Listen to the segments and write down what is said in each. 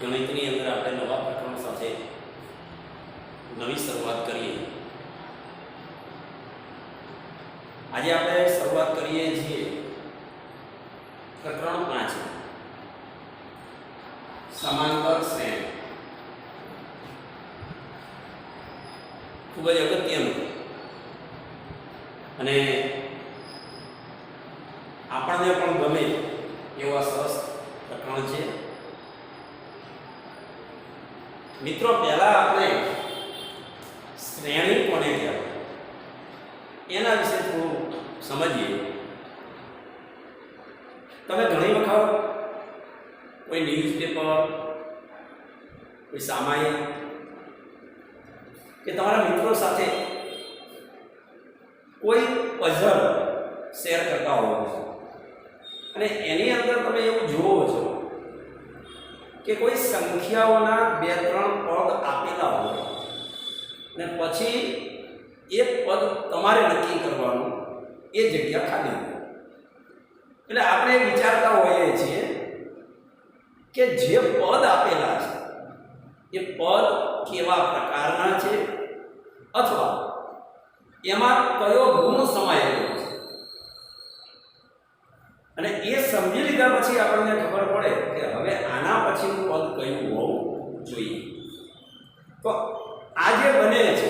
ગણિતની અંદર આપણે નવા પ્રકરણ સાથે નવી શરૂઆત કરીએ। આજે આપણે શરૂઆત કરીએ છીએ પ્રકરણ 5 સમાંતર શ્રેણી। ખૂબ જ અગત્યનું અને આપણને પણ ગમે એવા સરસ પ્રકરણ છે। મિત્રો, પહેલા આપણે શ્રેણી કોને કહેવાય એના વિશે થોડું સમજીએ। તમે ઘણી વખત કોઈ ન્યૂઝપેપર, કોઈ સામાયિક કે તમારા મિત્રો સાથે કોઈ પઝલ શેર કરતા હોવો છો અને એની અંદર તમે એવું જુઓ છો કે કોઈ સંખ્યાઓના 2-3 પદ આપેલા હોય અને પછી એક પદ તમારે નક્કી કરવાનું, એ જગ્યા ખાલી હોય। એટલે આપણે વિચારતા હોઈએ છીએ કે જે પદ આપેલા છે એ પદ કેવા પ્રકારના છે અથવા એમાં કયો ગુણ સમાયેલો છે, અને એ સમજી લીધા પછી આપણને ખબર પડે કે હવે આના પછીનું પદ કયું હોવું જોઈએ। તો આ જે બને છે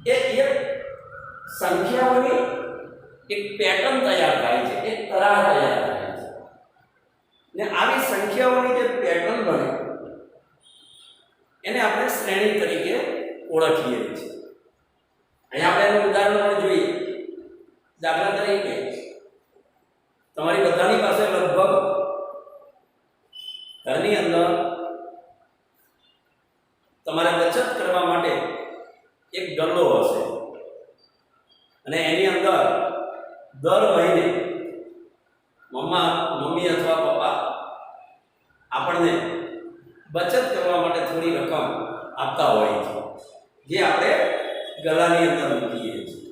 એ એક સંખ્યાઓની એક પેટર્ન તૈયાર થાય છે, એક તરાહ તૈયાર થાય છે, ને આવી સંખ્યાઓની જે પેટર્ન બને એને આપણે શ્રેણી તરીકે ઓળખીએ છીએ। અહીંયા આપણે એનું ઉદાહરણ પણ જોઈએ। દાખલા તરીકે તમારી બધાની પાસે લગભગ ઘરની અંદર તમારે બચત કરવા માટે એક ગલ્લો હશે અને એની અંદર દર મહિને મમ્મી અથવા પપ્પા આપણને બચત કરવા માટે થોડી રકમ આપતા હોય છે, જે આપણે ગલ્લાની અંદર મૂકીએ છીએ।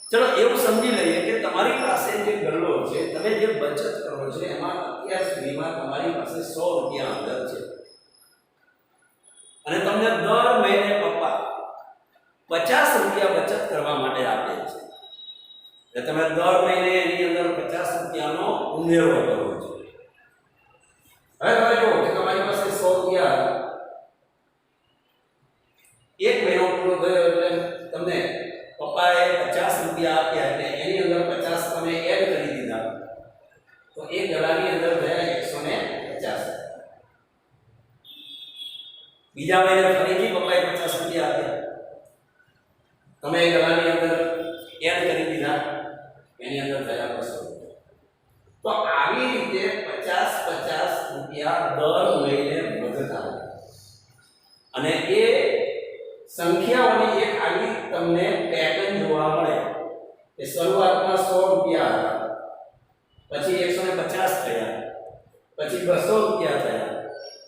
ચલો એવું સમજી લઈએ કે તમારી પાસે જે ગલ્લો છે, તમે જે બચત કરો છો એમાં અત્યાર સુધીમાં તમારી પાસે 100 રૂપિયા અંદર છે અને તમને દર મહિને પપ્પા 50 રૂપિયા બચત કરવા માટે આપે છે। એટલે તમે દર મહિને એની અંદર 50 રૂપિયાનો ઉમેરો કરો છો। હવે તમે જુઓ કે તમારી પાસે 100 રૂપિયા એક મહિનો પૂરો થયો એટલે તમને પપ્પાએ 50 રૂપિયા આપ્યા એટલે એની અંદર 50 તમે એડ કરી દીધા, તો એ ગલ્લાની અંદર થયા 150। બીજા મહિને ફરીથી પપ્પાએ 50 રૂપિયા આપ્યા, તમે એ ગલ્લાની અંદર એડ કરી દીધા, એની અંદર થયા 200। તો આવી રીતે 50 રૂપિયા દર મહિને વધતા અને એ સંખ્યાઓની એક આગી તમને પેટર્ન જોવા મળે કે શરૂઆતમાં 100 રૂપિયા હતા, પછી 150 થયા, પછી 200 રૂપિયા થયા,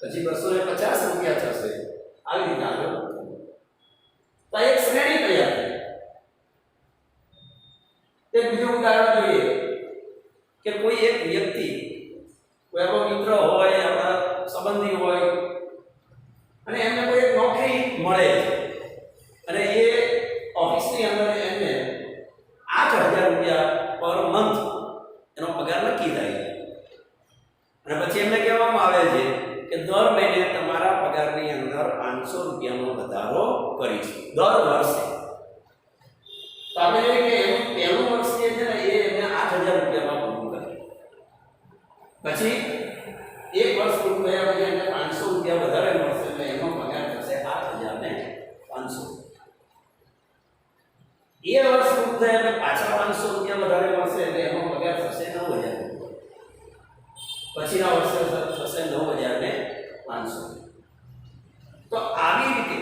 પછી 250 રૂપિયા થશે, આવી રીતે આગળ તો એક શ્રેણી તૈયાર થઈ। એક બીજું ઉદાહરણ જોઈએ કે કોઈ એક વ્યક્તિ, કોઈ આપણો મિત્ર હોય, આપણા સંબંધી હોય અને એમને કોઈ એક નોકરી મળે છે અને એ ઓફિસની અંદર એમને 8000 રૂપિયા પર મંથ એનો પગાર નક્કી થાય અને પછી એમને કહેવામાં આવે છે કે દર મહિને તમારા પગારની અંદર 500 રૂપિયાનો વધારો કરીશું દર વર્ષે। તો આપણે જોઈએ કે એનું પહેલું વર્ષ જે છે ને એ એમને 8000 રૂપિયામાં પૂરું કરે, પછી એક વર્ષ પૂરું થયા પછી એમને 500 રૂપિયા વધારે મળશે એટલે એનો પગાર થશે 8500। એ વર્ષ પૂરું થયા એટલે પાછા 500 રૂપિયા વધારે મળશે એટલે એનો પગાર થશે 9000। પછીના વર્ષે થશે 9500। તો આવી રીતે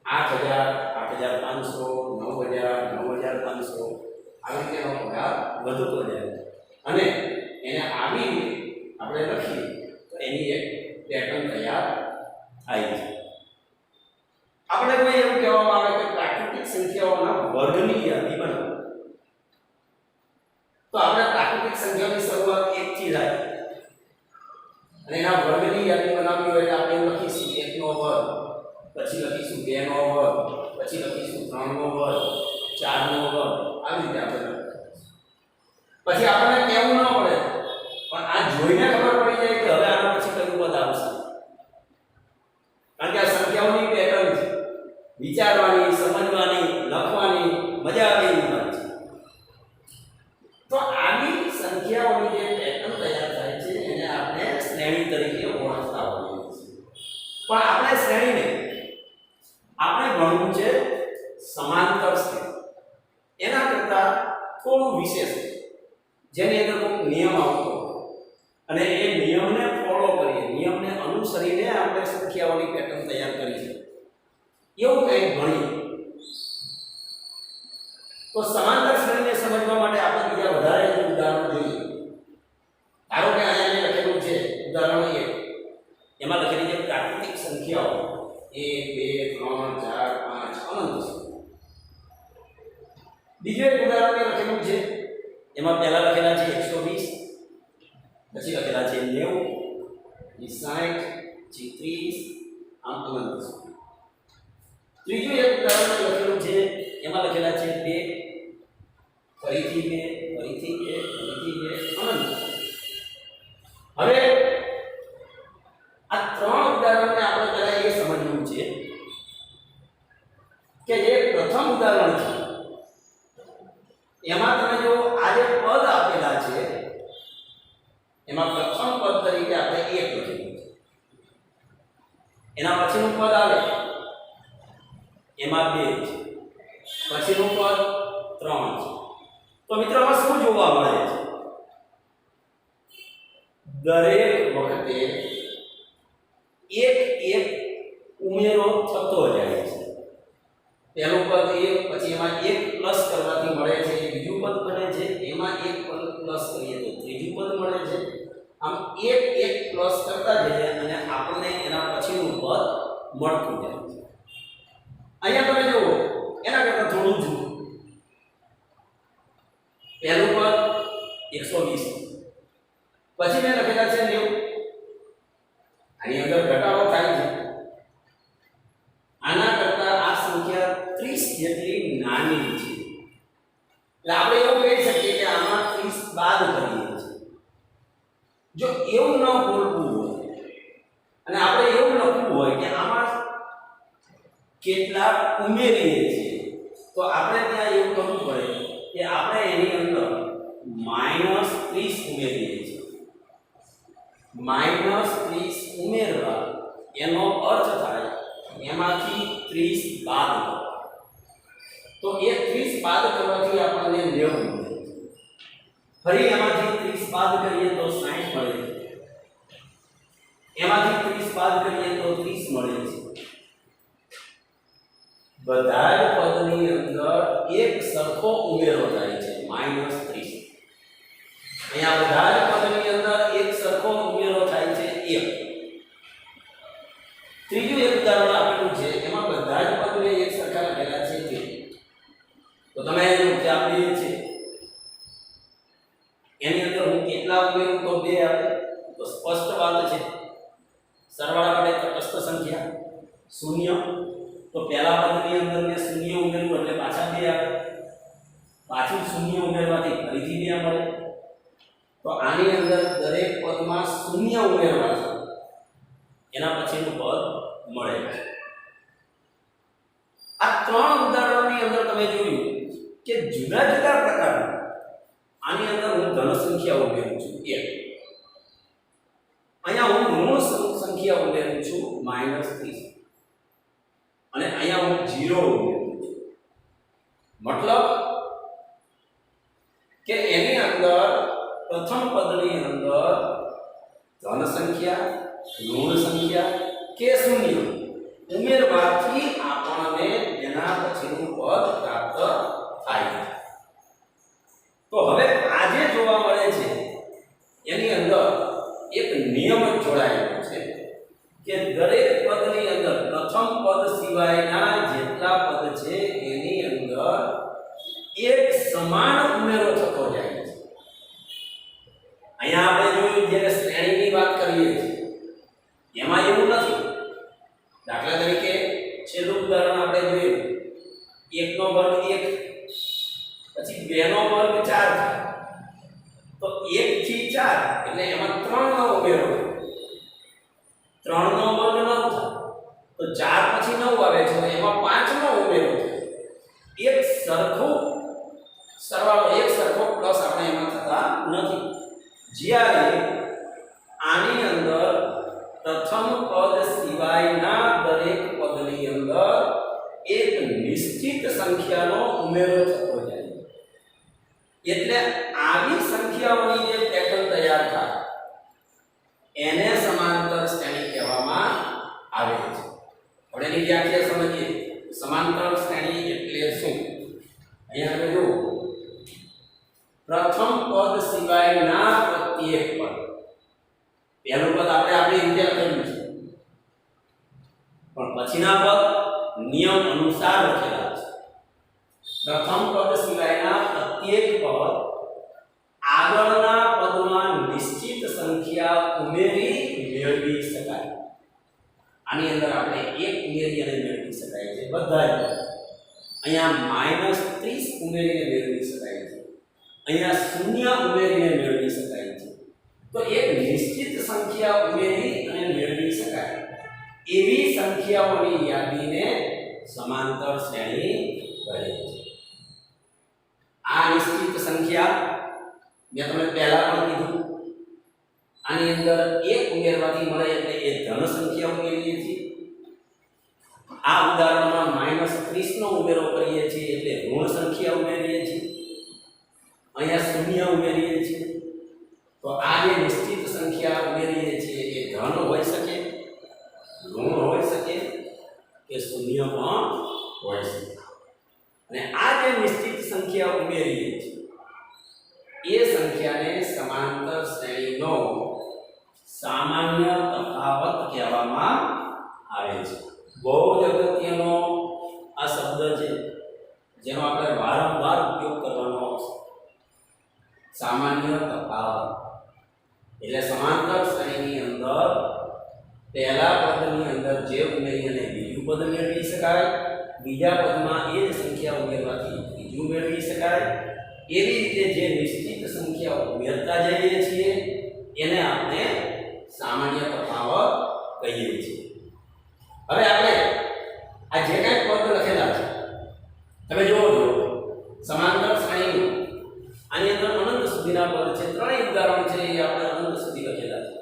8000, 8500, 8500, 9000, 9500 આવી રીતે એનો પગાર વધતો જાય અને એને આવી રીતે આપણે લખીએ તો એની એક પેટર્ન તૈયાર થાય છે. આપણે કોઈ એવું કહેવામાં આવે કે પ્રાકૃતિક સંખ્યાઓના વર્ગની યાદી બનાવો, તો આપણે પ્રાકૃતિક સંખ્યાઓની શરૂઆત 1 થી થાય અને એના વર્ગની યાદી બનાવવી હોય તો આપણે એવું લખીશું 1 નો વર્ગ, પછી લખીશું 2 નો વર્ગ, પછી લખીશું 3 નો વર્ગ, 4 નો વર્ગ, આવી રીતે આપણે પછી આપણને કેવું ન પડે પણ આ જોઈને ખબર પડી જાય કે હવે આના પછી કયું પદ આવશે, કારણ કે આ સંખ્યાઓની પેટર્ન છે, વિચારવાની, સમજવાની, લખવાની મજા આવે એવી વાત છે. તો આવી સંખ્યાઓની જે પેટર્ન તૈયાર થાય છે એને આપણે શ્રેણી તરીકે ઓળખતા હોઈએ છીએ. પણ આપણે શ્રેણીને આપણે ભણવું છે સમાંતર શ્રેણી, એના કરતા થોડું વિશેષ છે જેની અંદર કોઈ નિયમ આવતો અને એ નિયમને ફોલો કરીએ, નિયમને અનુસરીને આપણે સંખ્યાઓની પેટર્ન તૈયાર કરી છે એવું કંઈક ભણીએ. તો સમાંતર શ્રેણીને સમજવા માટે આપણે બીજા વધારે ઉદાહરણો જોઈએ. ધારો કે અહીંયા મેં લખેલું છે ઉદાહરણ 1, એમાં લખેલી છે પ્રાકૃતિક સંખ્યાઓ 1 2 3 4 5 અનંત સુધી. બીજું એક ઉદાહરણ મેં લખેલું છે, એમાં પહેલા લખેલા છે 120, પછી લખેલા છે 90, 60, 30, આમ અનંત સુધી. ત્રીજું એક ઉદાહરણ લખેલું છે, એમાં લખેલા છે 2, ફરીથી 2, ફરીથી 2, ફરીથી 2, અનંત. હવે આ ત્રણ ઉદાહરણને આપણે પહેલા એ સમજવું છે કે જે પ્રથમ ઉદાહરણ છે એમાં તમે જો આ જે પદ આપેલા છે એમાં પ્રથમ પદ તરીકે આપણે 1 લખેલું છે, એના પછીનું પદ આવે એમાં 2 છે, પછીનું પદ 3 છે. તો મિત્રો આમાં શું જોવા મળે છે? દરેક વખતે એક ઉમેરો થતો જાય છે. પહેલું પદ 1, પછી એમાં 1 પ્લસ કરવાથી મળે છે બીજું પદ બને છે, એમાં 1 પદ પ્લસ કરીએ તો ત્રીજું પદ મળે છે. આમ 1 પ્લસ કરતા જઈએ અને આપણને એના પછીનું પદ મળતું જાય છે. અહીંયા તમે જુઓ એના કરતાં થોડું જુઓ. પહેલું પદ 120, પછી મેં લખેલા છે 90, આની અંદર ઘટાડો થાય છે. આના કરતાં આ સંખ્યા 30 જેટલી નાની છે, એટલે આપણે એવું કહી શકીએ કે આમાં 30 બાદ કરીએ છીએ. જો એવું ન બોલવું હોય અને આપણે એવું લખવું હોય કે આમાં કેટલા ઉમેરીએ છીએ તો આપણે ત્યાં એવું કરવું પડે કે આપણે એની અંદર -30 ઉમેરીએ છીએ. -30 ઉમેરવા એનો અર્થ થાય એમાંથી 30 બાદ કરો, તો એ 30 બાદ કરવાથી આપણને 90 મળે. ફરી એમાંથી 30 બાદ કરીએ તો 60 મળે છે, એમાંથી 30 બાદ કરીએ તો 30 મળે છે. બધા જ પદની અંદર એક સરખો ઉમેરો થાય છે -30. અહીંયા બધા જ પદની અંદર એક સરખો ઉમેરો થાય છે 1. ત્રીજું એક ઉદાહરણ આપેલું છે, એમાં બધા જ પદને એક સરખા લખેલા છે 2. તો તમે એનું જે આપેલું છે એની અંદર હું કેટલા ઉમેરું તો 2 આવે, તો સ્પષ્ટ વાત છે. સરવાળા માટે તટસ્થ સંખ્યા 0, તો પહેલા પદની અંદર મેં 0 ઉમેર્યું એટલે પાછા 2 આવે, પાછું 0 ઉમેરવાથી ફરીથી 2 મળે. તો આની અંદર દરેક પદમાં 0 ઉમેરવા છે, એના પછીનું પદ મળે છે. આ ત્રણ ઉદાહરણોની અંદર તમે જોયું કે જુદા જુદા પ્રકારના, આની અંદર હું ધન સંખ્યા ઉમેરું છું 1, અહીંયા હું ઋણ સંખ્યા ઉમેરું છું -30, અને અહીંયા હું 0 ઉમેરું છું. મતલબ કે એની અંદર પ્રથમ પદની અંદર ધન સંખ્યા, ઋણ સંખ્યા કે શૂન્ય ઉમેરવાથી આપણને એના એના પછીનું પદ પ્રાપ્ત થાય. તો હવે આ જે જોવા મળે છે એની અંદર એક નિયમ જોડાયેલો છે કે દરેક પદની અંદર પ્રથમ પદ સિવાયના જેટલા પદ છે એની અંદર એક સમાન ઉમેરો થતો જાય છે. અહીંયા આપણે જોયું જ્યારે શ્રેણીની વાત કરીએ છીએ એમાં એવું નથી. દાખલા તરીકે છેલ્લું ઉદાહરણ આપણે જોયું 1 નો વર્ગ 1 પછી 2 નો વર્ગ 4 થાય તો 1 થી 4 એટલે એમાં 3 નો ઉમેરો 3 નો વર્ગ 9 થાય તો 4 પછી 9 આવે છે તો એમાં 5 નો ઉમેરો થાય. એક સરખો સરવાળો એક સરખો પ્લસ આપણે એમાં થતા નથી. જ્યારે આની અંદર પ્રથમ પદ સિવાયના દરેક પદની અંદર એક નિશ્ચિત સંખ્યાનો ઉમેરો થતો જાય. એટલે આવી સંખ્યાઓની જે પેટર્ન તૈયાર થાય એને સમાંતર શ્રેણી કહેવામાં આવે છે. હવે એની વ્યાખ્યા સમજીએ. સમાંતર શ્રેણી એટલે શું? અહીંયા આપણે જુઓ, પ્રથમ પદ સિવાયના પ્રત્યેક પદ. પહેલું પદ આપણે આપણી રીતે લખેલું છે પણ પછીના પદ નિયમ અનુસાર લખેલા છે. પ્રથમ પદ સિવાયના પ્રત્યેક પદ આગળના પદમાં નિશ્ચિત સંખ્યા ઉમેરી મેળવી શકાય. આની અંદર આપણે એક ઉમેરી અને મેળવી શકાય છે બધા જ. અહીંયા -30 ઉમેરીને મેળવી શકાય છે. અહીંયા શૂન્ય ઉમેરીને મેળવી શકાય છે. તો એક નિશ્ચિત સંખ્યા ઉમેરી અને મેળવી શકાય એવી સંખ્યાઓની યાદીને સમાંતર શ્રેણી કહે છે. આ નિશ્ચિત સંખ્યા મેં તમને પહેલા પણ કીધું આની અંદર એક ઉમેરવાથી મળે એટલે એ ધન સંખ્યા ઉમેરીએ છીએ. આ ઉદાહરણમાં -30 નો ઉમેરો કરીએ છીએ એટલે ઋણ સંખ્યા ઉમેરીએ છીએ. અહીંયા શૂન્ય ઉમેરીએ છીએ તો આ જે નિશ્ચિત સંખ્યા ઉમેરીએ છીએ એ ધન હોઈ શકે, ઋણ હોઈ શકે કે શૂન્ય પણ હોઈ શકે. અને આ જે નિશ્ચિત સંખ્યા ઉમેરીએ છીએ એ સંખ્યાને સમાંતર શ્રેણીનો સામાન્ય તફાવત કહેવામાં આવે છે. બહુ જ અગત્યનો આ શબ્દ છે જેનો આપણે વારંવાર ઉપયોગ કરવાનો આવશે. સામાન્ય તફાવત એટલે સમાંતર શ્રેણીની અંદર પહેલા પદની અંદર જે ઉમેરી અને બીજું પદ મેળવી શકાય, બીજા પદમાં એ જ સંખ્યા ઉમેરવાથી ત્રીજું મેળવી શકાય. એવી રીતે જે નિશ્ચિત સંખ્યાઓ ઉમેરતા જઈએ છીએ એને આપણે સામાન્ય તફાવત કહીએ છીએ. હવે આપણે આ જે કાંઈ પદ લખેલા છે તમે જુઓ છો સમાંતર શ્રેણી આની અંદર અનંત સુધીના પદ છે. ત્રણેય ઉદાહરણ છે એ આપણે અનંત સુધી લખેલા છે.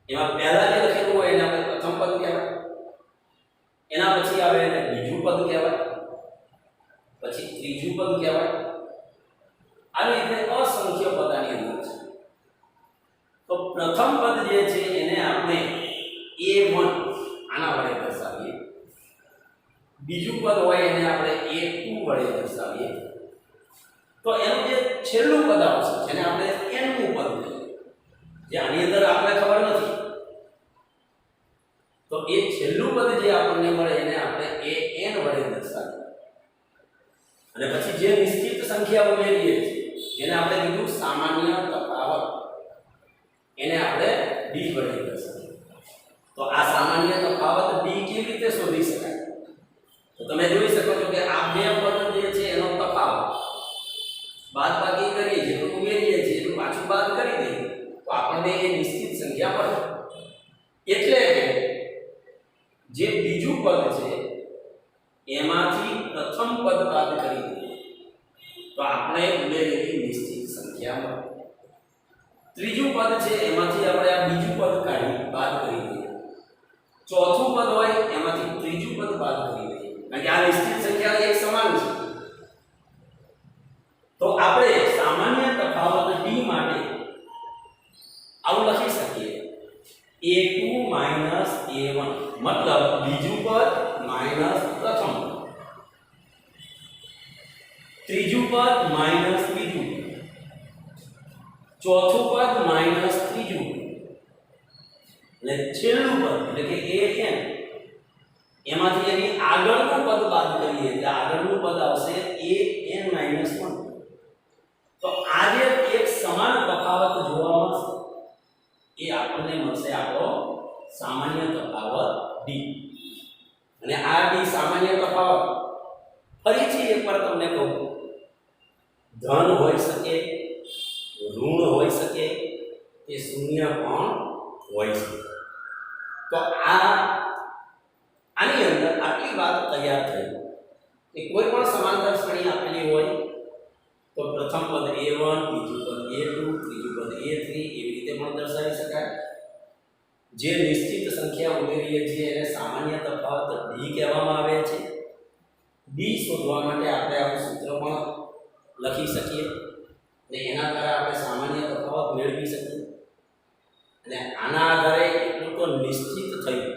એમાં પહેલા જે લખેલું હોય એને આપણે પ્રથમ પદ કહેવાય, એના પછી આવે એને બીજું પદ કહેવાય, પછી ત્રીજું પદ કહેવાય. આવી રીતે અસંખ્ય પદ આની અંદર છે. તો પ્રથમ પદ જે છે એને આપણે a1 આના વડે દર્શાવીએ, બીજું પદ હોય એને આપણે a2 વડે દર્શાવીએ. તો એનું જે છેલ્લું પદ આવશે જેને આપણે n નું પદ કહીએ, જે આની અંદર આપણે ખબર નથી, તો એ છેલ્લું પદ જે આપણને મળે એને આપણે an વડે દર્શાવીએ. અને પછી જે નિશ્ચિત સંખ્યા ઉમેરીએ છીએ જેને આપણે કીધું સામાન્ય તફાવત એને આપણે d વડે દર્શાવીએ. તો આ સામાન્ય તફાવત d કેવી રીતે શોધી શકાય? તો તમે જોઈ શકો છો કે આ બે પદ જે છે એનો તફાવત બાદબાકી કરીએ જેટલું ઉમેરીએ છીએ એટલું પાછું બાદ કરી દઈએ તો આપણને એ નિશ્ચિત સંખ્યા મળે. એટલે કે જે બીજું પદ છે એમાંથી પ્રથમ પદ બાદ કરી દઈએ તો આપણે ઉમેરેલી નિશ્ચિત સંખ્યા મળે. ત્રીજું પદ છે એમાંથી આપણે આ બીજું પદ કાઢી બાદ કરી દઈએ. ચોથું પદ હોય એમાંથી ત્રીજું પદ બાદ કરી દઈએ કારણ કે આ નિશ્ચિત સંખ્યા એક સમાન છે. તો આપણે સામાન્ય તફાવત d માટે આવું લખી શકીએ a2 a1 મતલબ બીજું પદ માઈનસ પ્રથમ ત્રીજું પદ માઈનસ બીજું, ચોથું પદ માઈનસ ત્રીજું, અને છેલ્લું પદ એટલે કે an, એમાંથી એની આગળનું પદ બાદ કરીએ એટલે આગળનું પદ આવશે an - 1. તો આ જે એક સમાન તફાવત જોવા મળશે એ આપણને મળશે આપણો સામાન્ય તફાવત d. અને આ d સામાન્ય તફાવત ફરીથી એકવાર તમને કહું, ધન હોઈ શકે, ઋણ હોઈ શકે, કે શૂન્ય પણ હોઈ શકે. તો આની અંદર આટલી વાત તૈયાર થઈ કે કોઈ પણ સમાંતર શ્રેણી આપેલી હોય તો પ્રથમ પદ a1, બીજું પદ a2, ત્રીજું પદ a3 એવી રીતે પણ દર્શાવી શકાય. જે નિશ્ચિત સંખ્યા ઉમેરીએ છીએ એને સામાન્ય તફાવત d કહેવામાં આવે છે. d શોધવા માટે આપણે આવું સૂત્ર પણ લખી શકીએ અને એના દ્વારા આપણે સામાન્ય તફાવત મેળવી શકીએ. અને આના આધારે એટલું તો નિશ્ચિત થયું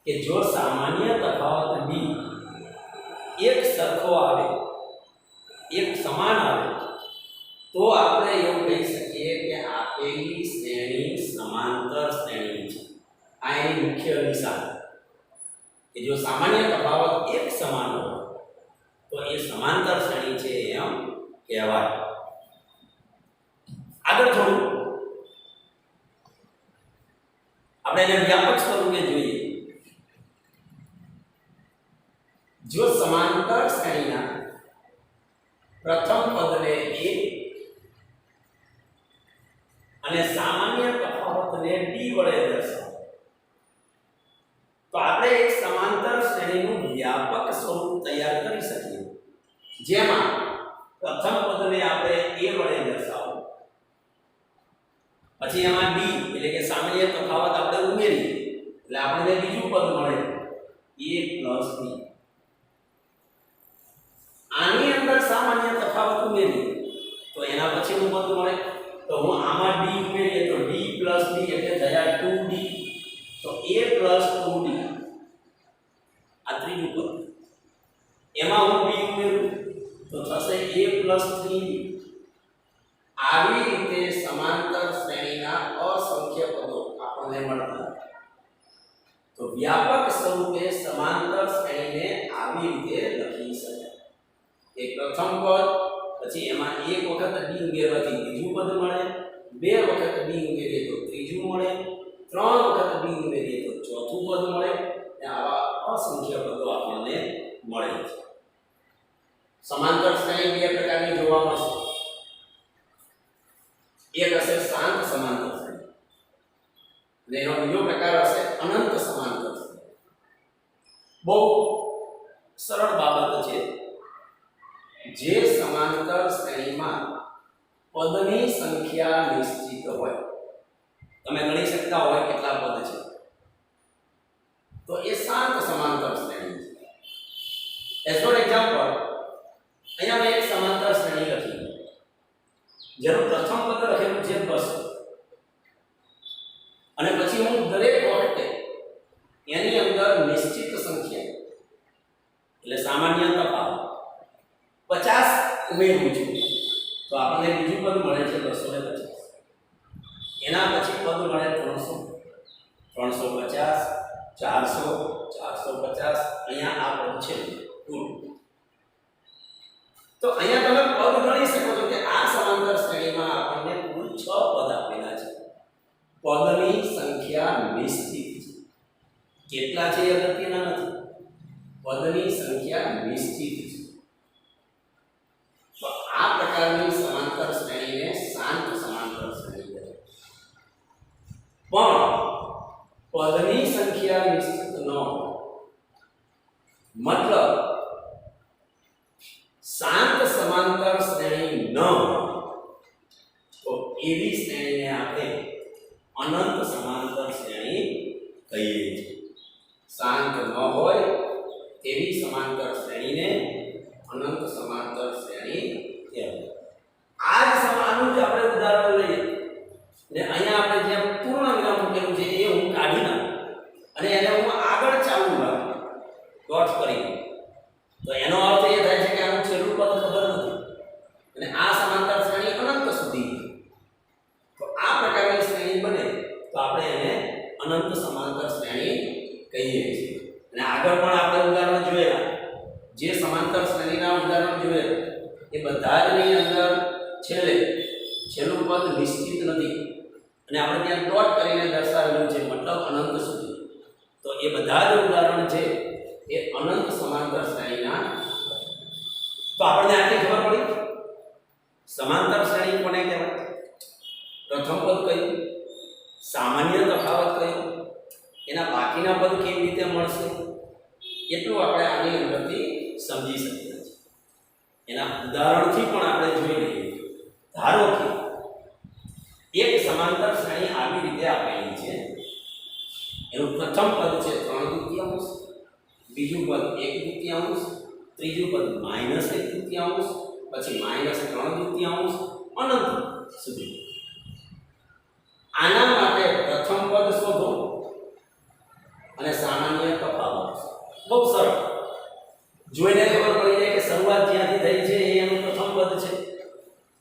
કે જો સામાન્ય તફાવત d એક સરખો આવે, એક સમાન આવે, તો આપણે એવું કહી શકીએ કે આપેલી શ્રેણી સમાંતર શ્રેણી છે. આ એની મુખ્ય નિશાન કે જો સામાન્ય તફાવત એક સમાન હોય તો એ સમાંતર શ્રેણી છે એમ કહેવાય. આગળ થોડું આપણે એને વ્યાપક સ્વરૂપે જોઈએ. જો સમાંતર શ્રેણીના પ્રથમ પદને a અને સામાન્ય તફાવતને d વડે દર્શાવો તો આપણે એક સમાંતર શ્રેણીનું વ્યાપક સ્વરૂપ તૈયાર કરી શકીએ, જેમાં પ્રથમ પદને આપણે a વડે દર્શાવો, પછી એમાં d એટલે કે સામાન્ય તફાવત આપણે ઉમેરીએ એટલે આપણને બીજું પદ મળે a + b. આની અંદર સામાન્ય તફાવત ઉમેરીએ તો એના પછીનું પદ મળે. તો હું આમાં d ઉમેરીએ તો d + d એટલે થયા 2d. તો a + 2d આ ત્રીજું પદ. એમાં હું b ઉમેરું તો થશે a + 3d. આવી રીતે સમાંતર શ્રેણીના અસંખ્ય પદો આપણને મળતા. તો વ્યાપક સ્વરૂપે સમાંતર શ્રેણીને આવી રીતે લખી શકાય. એક પ્રથમ પદ, પછી એમાં એક વખત d ઉમેરવાથી બીજું પદ મળે, બે વખત d ઉમેરીએ તો ત્રીજું મળે, ત્રણ વખત d ઉમેરીએ તો ચોથું પદ મળે. અને આવા અસંખ્ય પદો આપણને મળે છે. સમાંતર શ્રેણી બે પ્રકારની જોવા મળશે. એક હશે શાંત સમાંતર શ્રેણી અને એનો બીજો પ્રકાર હશે અનંત સમાંતર શ્રેણી. બહુ સરળ બાબત છે. જે સમાંતર શ્રેણીમાં પદની સંખ્યા નિશ્ચિત હોય, તમે ગણી શકતા હોય કેટલા પદ છે, તો એ શાંત સમાંતર શ્રેણી છે. એઝ ફોર એક્ઝામ્પલ, અહીંયા મેં એક સમાંતર શ્રેણી લખી જેનું પ્રથમ પદ લખેલું છે 200 અને પછી હું દરેક વખતે એની અંદર નિશ્ચિત સંખ્યા એટલે સામાન્ય તફાવત 50 ઉમેરું છું તો આપણને બીજું પદ મળે છે 250. એના પછી પદ મળે 300, 350, 400, 450. અહીંયા આ પદ છે કુલ. તો અહીંયા તમે પદ ગણી શકો છો કે આ સમાંતર શ્રેણીમાં આપણને કુલ 6 પદ આપેલા છે. પદની સંખ્યા નિશ્ચિત છે. કેટલા છે એ અગત્યના નથી, પદની સંખ્યા નિશ્ચિત છે. તો આ પ્રકારની સમાંતર શ્રેણીને શાંત સમાંતર શ્રેણી કહેવાય. પણ પદની સંખ્યા નિશ્ચિત ન હોય, મતલબ શાંત સમાંતર શ્રેણી ન હોય, તો એવી શ્રેણીને આપણે અનંત સમાંતર શ્રેણી કહીએ છીએ. શાંત ન હોય તેવી સમાંતર શ્રેણીને જે સમાંતર શ્રેણીના ઉદાહરણ જોઈએ એ બધા જ ની અંદર છેલ્લું પદ નિશ્ચિત નથી અને આપણે ત્યાં ડોટ કરીને દર્શાવેલું છે મતલબ અનંત સુધી. તો એ બધા જ ઉદાહરણ છે એ અનંત સમાંતર શ્રેણીના. તો આપણને આટલી ખબર પડી સમાંતર શ્રેણી કોને કહેવાય, પ્રથમ પદ કયું, સામાન્ય તફાવત કયો, એના બાકીના પદ કેવી રીતે મળશે, એટલું આપણે આની અંદરથી સમજી શકીએ છીએ. એના ઉદાહરણથી પણ આપણે જોઈ લઈએ. ધારો કે એક સમાંતર શ્રેણી આવી રીતે આપેલી છે. એનું પ્રથમ પદ છે 3/2, બીજું પદ 1/2, ત્રીજું પદ -1/2, પછી -3/2 અનંત સુધી. આના માટે પ્રથમ પદ શોધો અને સામાન્ય તફાવત. બહુ સરળ, જોઈને ખબર પડી જાય કે શરૂઆત જ્યાંથી થઈ છે એ એનું પ્રથમ પદ છે.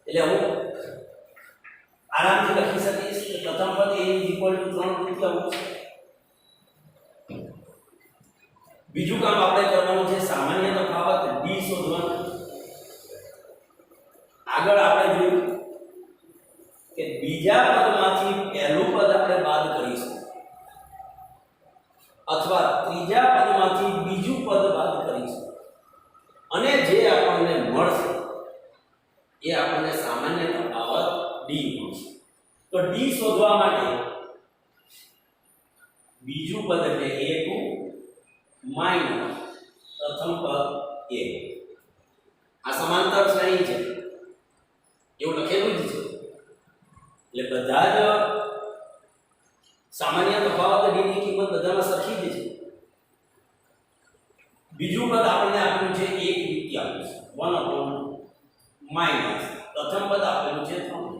એટલે હું આરામથી લખી શકીશ કે પ્રથમ પદ a = 3/2. બીજું કામ આપણે કરવાનું છે સામાન્ય તફાવત d શોધવાનું. આગળ આપણે જોયું કે બીજા પદમાંથી પહેલું પદ આપણે બાદ કરીશું અથવા ત્રીજા પદમાંથી બીજું પદ બાદ કરીશું અને જે આપણને મળશે એ આપણને સામાન્ય તફાવત d મળશે. તો d શોધવા માટે બીજું પદ એટલે a2 માઈનસ પ્રથમ પદ a. આ સમાંતર શ્રેણી છે એવું લખેલું જ છે. એટલે બધા જ સામાન્ય તફાવત d ની કિંમત બધામાં સરખી જ છે. બીજું પદ આપણને આપ્યું છે 1/2 માઈનસ પ્રથમ પદ આપેલું છે 3.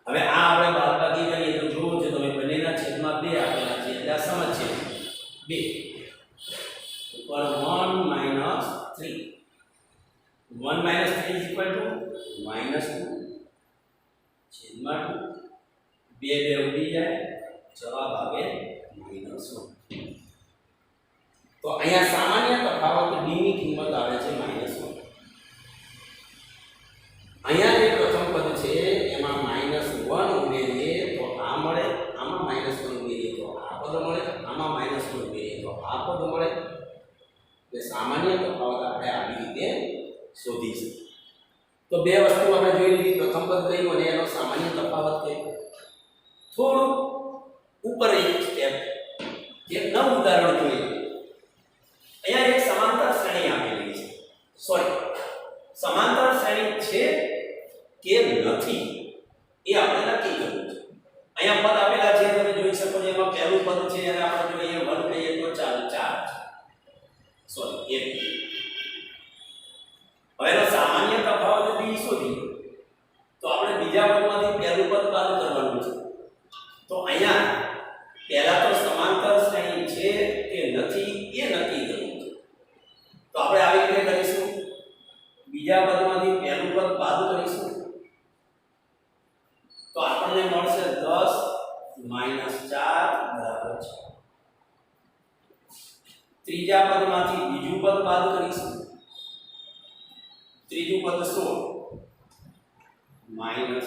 હવે આ આપણે બાદબાકી કરીએ તો જુઓ છો તમે બંનેના છેદમાં 2 આપેલા છે એટલે આ સમજ છે 2 ઉપર 1 - 3. 1 - 3 = -2 છેદમાં 2. 2 ઉડી જાય, જવાબ આવે -1. તો અહીંયા સામાન્ય તફાવત d ની કિંમત આવે છે -1. અહીંયા જે પ્રથમ પદ છે એમાં -1 ઉમેરીએ તો આ મળે, આમાં -1 ઉમેરીએ તો આ પદ મળે, આમાં -1 ઉમેરીએ તો આ પદ મળે. એટલે સામાન્ય તફાવત આપણે આવી રીતે શોધી શકીએ. તો બે વસ્તુ આપણે જોઈ લીધી, પ્રથમ પદ કયું અને એનો સામાન્ય તફાવત કયો. થોડું ઉપર એક સ્ટેપ એક નવું ઉદાહરણ જોઈએ. અહીંયા એક સમાંતર શ્રેણી આપેલી છે. સમાંતર શ્રેણી છે કે નથી એ આપણે નક્કી કરવું છે. અહીંયા પદ આપેલા છે તમે જોઈ શકો છો. એમાં પહેલું પદ છે અને આપણે જોઈએ 1 કહીએ તો 4 છે. હવે એનો સામાન્ય તફાવત d શોધી તો આપણે બીજા પદમાંથી પહેલું પદ બાદ કરવાનું છે. તો અહીંયા પહેલા તો સમાંતર શ્રેણી છે કે નથી એ નક્કી કરવું છે. તો આપણે આવી રીતે કરીશું, બીજા પદમાંથી પહેલું પદ બાદ કરીશું તો આપણને મળશે 10 - 4 = 6. ત્રીજા પદમાંથી બીજું પદ બાદ કરીશું, ત્રીજું પદ 16 -10.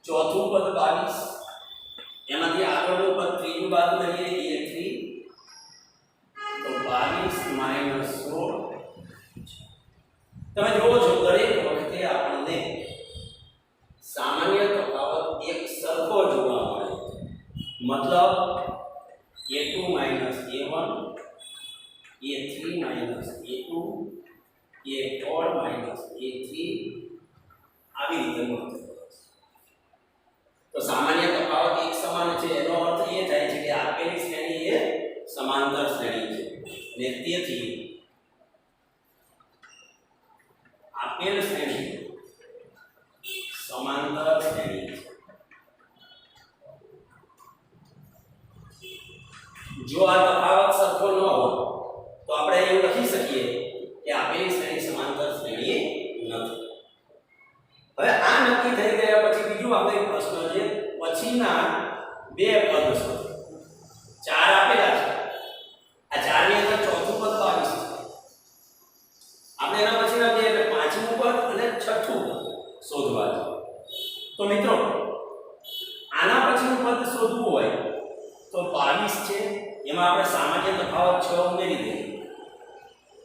ચોથું પદ 22. એમાંથી આગળનું પદ ત્રીજું બાદ કરીએ એ 3 તો 22 - 16. તમે જોવો છો દરેક વખતે આપણને સામાન્ય તફાવત એક સરખો જોવા મળે. મતલબ a2 - a1, a3 - a2, a4 - a3 આવી રીતે મળતો. તો સામાન્ય તફાવત એક સમાન છે એનો અર્થ એ થાય છે કે આપેલી શ્રેણી એ સમાંતર શ્રેણી છે અને તેથી આપેલ શ્રેણી સમાંતર શ્રેણી છે. જો આ તફાવત સરખો ન હોય તો આપણે એવું લખી શકીએ કે આપેલી શ્રેણી સમાંતર શ્રેણી નથી. હવે આ નક્કી થઈ ગયા પછી બીજું આપણે પ્રશ્ન છે પછીના બે પદ શોધો. 4 આપેલા છે. આ 4 ની અંદર ચોથું પદ 22 છે. આપણે એના પછીના બે એટલે પાંચમું પદ અને છઠ્ઠું પદ શોધવા છે. તો મિત્રો આના પછીનું પદ શોધવું હોય તો 22 છે, એમાં આપણે સામાન્ય તફાવત 6 ઉમેરી દઈએ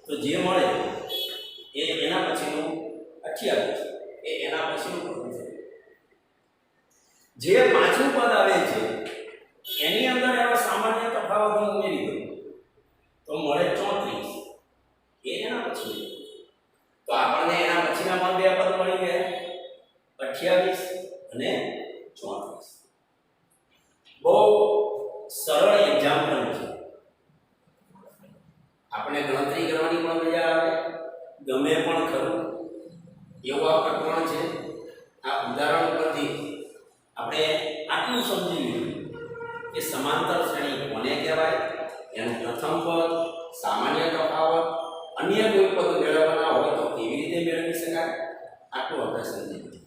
તો જે મળે એ એના પછીનું 28 એ એના પછીનું પદ છે. જે પાંચમું પદ આવે છે એની અંદર એનો સામાન્ય તફાવત હું ઉમેરી દઉં તો મળે 34 એ એના પછી. તો આપણને એના પછીના પણ બે પદ મળી ગયા 28 અને 34. બહુ સરળ એક્ઝામ્પલ છે. આપણે ગણતરી કરવાની પણ મજા આવે, ગમે પણ ખરું એવું આ પ્રકરણ છે. આ ઉદાહરણ પરથી આપણે આટલું સમજી લીધું કે સમાંતર શ્રેણી કોને કહેવાય, એનું પ્રથમ પદ, સામાન્ય તફાવત, અન્ય કોઈ પદ મેળવવાના હોય તો કેવી રીતે મેળવી શકાય, આટલું આપણે સમજી લીધું.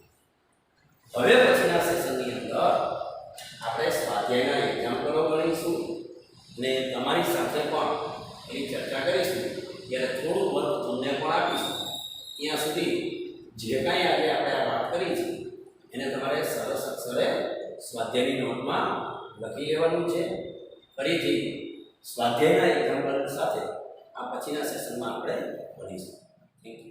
હવે પછીના સેશનની અંદર આપણે સ્વાધ્યાયના એક્ઝામ્પલો ગણીશું અને તમારી સાથે પણ એની ચર્ચા કરીશું. ત્યારે થોડું વર્ક તમને પણ આપીશું. ત્યાં સુધી જે કાંઈ આજે આપણે આ વાત કરી છે એને તમારે સરસ અક્ષરે સ્વાધ્યાયની નોટમાં લખી લેવાનું છે. ફરીથી સ્વાધ્યાયના એક્ઝામ્પલ સાથે આ પછીના સેશનમાં આપણે ભણીશું. Thank you.